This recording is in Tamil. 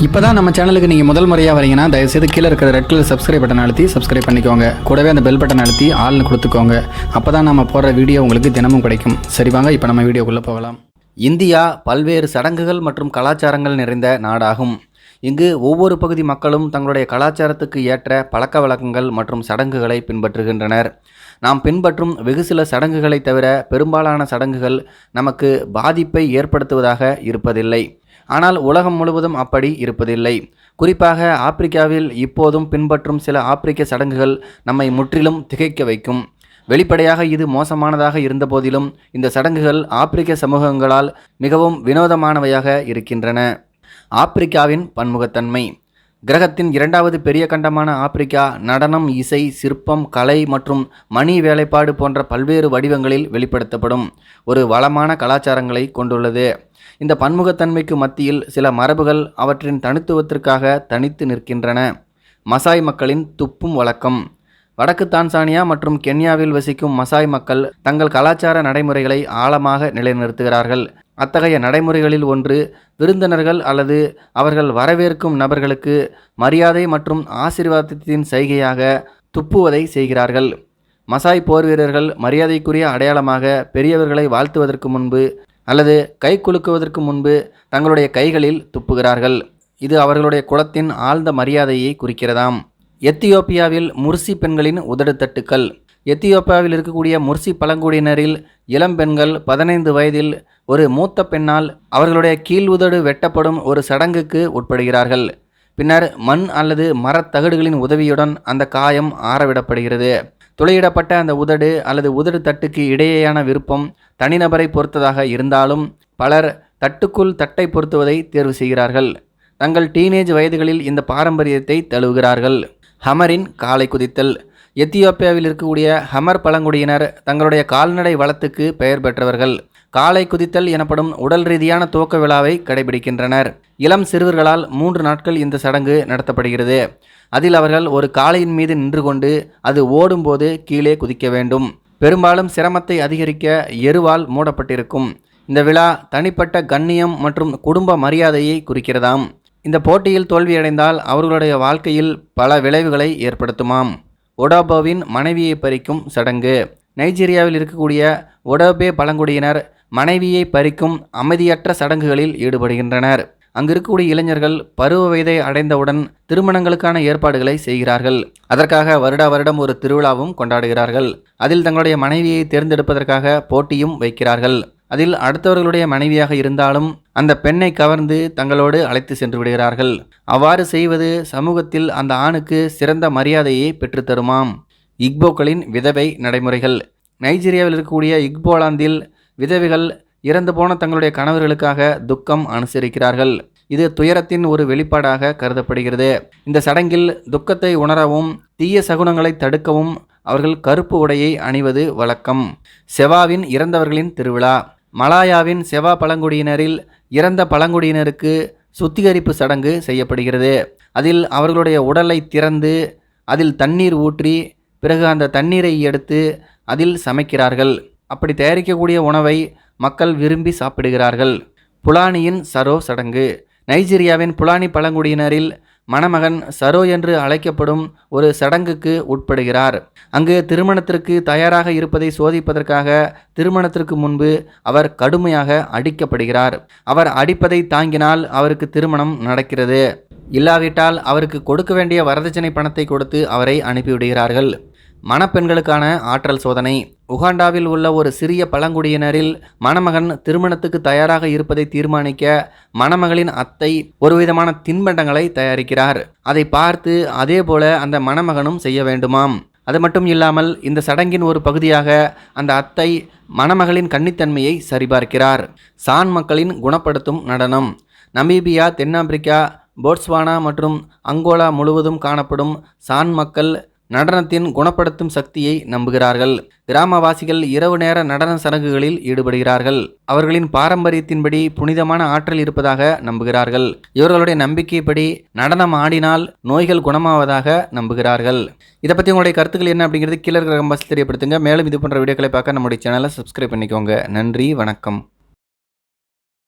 இப்போ தான் நம்ம சேனலுக்கு நீங்கள் முதல் முறையாக வரீங்கன்னா தயவுசெய்து கீழே இருக்கிற ரெட் கலர் சப்ஸ்கிரைப் பட்டன் அழுத்தி சப்ஸ்கிரைப் பண்ணிக்கோங்க. கூடவே அந்த பெல் பட்டன் அழுத்தி ஆள்னு கொடுத்துக்கோங்க. அப்போ தான் நம்ம போடுற வீடியோ உங்களுக்கு தினமும் கிடைக்கும். சரி வாங்க இப்போ நம்ம வீடியோக்குள்ளே போகலாம். இந்தியா பல்வேறு சடங்குகள் மற்றும் கலாச்சாரங்கள் நிறைந்த நாடாகும். இங்கு ஒவ்வொரு பகுதி மக்களும் தங்களுடைய கலாச்சாரத்துக்கு ஏற்ற பழக்க வழக்கங்கள் மற்றும் சடங்குகளை பின்பற்றுகின்றனர். நாம் பின்பற்றும் வெகு சில சடங்குகளை தவிர பெரும்பாலான சடங்குகள் நமக்கு பாதிப்பை ஏற்படுத்துவதாக இருப்பதில்லை. ஆனால் உலகம் முழுவதும் அப்படி இருப்பதில்லை. குறிப்பாக ஆப்பிரிக்காவில் இப்போதும் பின்பற்றும் சில ஆப்பிரிக்க சடங்குகள் நம்மை முற்றிலும் திகைக்க வைக்கும். வெளிப்படையாக இது மோசமானதாக இருந்தபோதிலும் இந்த சடங்குகள் ஆப்பிரிக்க சமூகங்களால் மிகவும் வினோதமானவையாக இருக்கின்றன. ஆப்பிரிக்காவின் பன்முகத்தன்மை. கிரகத்தின் இரண்டாவது பெரிய கண்டமான ஆப்பிரிக்கா நடனம், இசை, சிற்பம், கலை மற்றும் மணி வேலைப்பாடு போன்ற பல்வேறு வடிவங்களில் வெளிப்படுத்தப்படும் ஒரு வளமான கலாச்சாரங்களை கொண்டுள்ளது. இந்த பன்முகத்தன்மைக்கு மத்தியில் சில மரபுகள் அவற்றின் தனித்துவத்திற்காக தனித்து நிற்கின்றன. மசாய் மக்களின் துப்பும் வழக்கம். வடக்கு தான்சானியா மற்றும் கென்யாவில் வசிக்கும் மசாய் மக்கள் தங்கள் கலாச்சார நடைமுறைகளை ஆழமாக நிலைநிறுத்துகிறார்கள். அத்தகைய நடைமுறைகளில் ஒன்று, விருந்தினர்கள் அல்லது அவர்கள் வரவேற்கும் நபர்களுக்கு மரியாதை மற்றும் ஆசீர்வாதத்தின் செய்கையாக துப்புவதை செய்கிறார்கள். மசாய் போர் வீரர்கள் மரியாதைக்குரிய அடையாளமாக பெரியவர்களை வாழ்த்துவதற்கு முன்பு அல்லது கை குலுக்குவதற்கு முன்பு தங்களுடைய கைகளில் துப்புகிறார்கள். இது அவர்களுடைய குலத்தின் ஆழ்ந்த மரியாதையை குறிக்கிறதாம். எத்தியோப்பியாவில் முர்சி பெண்களின் உதடு தட்டுக்கள். எத்தியோப்பியாவில் இருக்கக்கூடிய முர்சி பழங்குடியினரில் இளம் பெண்கள் 15 வயதில் ஒரு மூத்த பெண்ணால் அவர்களுடைய கீழ் உதடு வெட்டப்படும் ஒரு சடங்குக்கு உட்படுகிறார்கள். பின்னர் மண் அல்லது மரத்தகடுகளின் உதவியுடன் அந்த காயம் ஆறவிடப்படுகிறது. துளையிடப்பட்ட அந்த உதடு அல்லது உதடு தட்டுக்கு இடையேயான விருப்பம் தனிநபரை பொறுத்ததாக இருந்தாலும் பலர் தட்டுக்குள் தட்டை பொருத்துவதை தேர்வு செய்கிறார்கள். தங்கள் டீனேஜ் வயதுகளில் இந்த பாரம்பரியத்தை தழுவுகிறார்கள். ஹமரின் காலை குதித்தல். எத்தியோப்பியாவில் இருக்கக்கூடிய ஹமர் பழங்குடியினர் தங்களுடைய கால்நடை வளத்துக்கு பெயர் பெற்றவர்கள். காலை குதித்தல் எனப்படும் உடல் ரீதியான துவக்க விழாவை கடைபிடிக்கின்றனர். இளம் சிறுவர்களால் 3 நாட்கள் இந்த சடங்கு நடத்தப்படுகிறது. அதில் அவர்கள் ஒரு காளையின் மீது நின்று கொண்டு அது ஓடும்போது கீழே குதிக்க வேண்டும். பெரும்பாலும் சிரமத்தை அதிகரிக்க எருவால் மூடப்பட்டிருக்கும். இந்த விழா தனிப்பட்ட கண்ணியம் மற்றும் குடும்ப மரியாதையை குறிக்கிறதாம். இந்த போட்டியில் தோல்வியடைந்தால் அவர்களுடைய வாழ்க்கையில் பல விளைவுகளை ஏற்படுத்துமாம். ஒடாபோவின் மனைவியை பறிக்கும் சடங்கு. நைஜீரியாவில் இருக்கக்கூடிய ஒடாபே பழங்குடியினர் மனைவியை பறிக்கும் அமைதியற்ற சடங்குகளில் ஈடுபடுகின்றனர். அங்கு இருக்கக்கூடிய இளைஞர்கள் பருவ வயதை அடைந்தவுடன் திருமணங்களுக்கான ஏற்பாடுகளை செய்கிறார்கள். அதற்காக வருடம் ஒரு திருவிழாவும் கொண்டாடுகிறார்கள். அதில் தங்களுடைய மனைவியை தேர்ந்தெடுப்பதற்காக போட்டியும் வைக்கிறார்கள். அதில் அடுத்தவர்களுடைய மனைவியாக இருந்தாலும் அந்த பெண்ணை கவர்ந்து தங்களோடு அழைத்து சென்று விடுகிறார்கள். அவ்வாறு செய்வது சமூகத்தில் அந்த ஆணுக்கு சிறந்த மரியாதையை பெற்றுத்தருமாம். இக்போக்களின் விதவை நடைமுறைகள். நைஜீரியாவில் இருக்கக்கூடிய இக்போலாந்தில் விதவைகள் இறந்து போன தங்களுடைய கணவர்களுக்காக துக்கம் அனுசரிக்கிறார்கள். இது துயரத்தின் ஒரு வெளிப்பாடாக கருதப்படுகிறது. இந்த சடங்கில் துக்கத்தை உணரவும் தீய சகுனங்களை தடுக்கவும் அவர்கள் கருப்பு உடையை அணிவது வழக்கம். செவாவின் இறந்தவர்களின் திருவிழா. மலாயாவின் செவா பழங்குடியினரில் இறந்த பழங்குடியினருக்கு சுத்திகரிப்பு சடங்கு செய்யப்படுகிறது. அதில் அவர்களுடைய உடலை திறந்து அதில் தண்ணீர் ஊற்றி பிறகு அந்த தண்ணீரை எடுத்து அதில் சமைக்கிறார்கள். அப்படி தயாரிக்கக்கூடிய உணவை மக்கள் விரும்பி சாப்பிடுகிறார்கள். புலானியின் சரோ சடங்கு. நைஜீரியாவின் புலானி பழங்குடியினரில் மணமகன் சரோ என்று அழைக்கப்படும் ஒரு சடங்குக்கு உட்படுகிறார். அங்கு திருமணத்திற்கு தயாராக இருப்பதை சோதிப்பதற்காக திருமணத்திற்கு முன்பு அவர் கடுமையாக அடிக்கப்படுகிறார். அவர் அடிப்பதை தாங்கினால் அவருக்கு திருமணம் நடக்கிறது. இல்லாவிட்டால் அவருக்கு கொடுக்க வேண்டிய வரதட்சணை பணத்தை கொடுத்து அவரை அனுப்பிவிடுகிறார்கள். மணப்பெண்களுக்கான ஆற்றல் சோதனை. உகாண்டாவில் உள்ள ஒரு சிறிய பழங்குடியினரில் மணமகன் திருமணத்துக்கு தயாராக இருப்பதை தீர்மானிக்க மணமகளின் அத்தை ஒருவிதமான தின்பண்டங்களை தயாரிக்கிறார். அதை பார்த்து அதே போல அந்த மணமகனும் செய்ய வேண்டுமாம். அது மட்டும் இல்லாமல் இந்த சடங்கின் ஒரு பகுதியாக அந்த அத்தை மணமகளின் கன்னித்தன்மையை சரிபார்க்கிறார். சான் மக்களின் குணப்படுத்தும் நடனம். நமீபியா, தென்னாப்பிரிக்கா, போட்ஸ்வானா மற்றும் அங்கோலா முழுவதும் காணப்படும் சான் மக்கள் நடனத்தின் குணப்படுத்தும் சக்தியை நம்புகிறார்கள். கிராமவாசிகள் இரவு நேர நடன சடங்குகளில் ஈடுபடுகிறார்கள். அவர்களின் பாரம்பரியத்தின்படி புனிதமான ஆற்றல் இருப்பதாக நம்புகிறார்கள். இவர்களுடைய நம்பிக்கைப்படி நடனம் ஆடினால் நோய்கள் குணமாவதாக நம்புகிறார்கள். இதை பற்றி உங்களுடைய கருத்துக்கள் என்ன அப்படிங்கிறது கீழே இருக்கிற கமெண்ட்ஸ் தெரியப்படுத்துங்க. மேலும் இது போன்ற வீடியோக்களை பார்க்க நம்முடைய சேனலை சப்ஸ்கிரைப் பண்ணிக்கோங்க. நன்றி, வணக்கம்.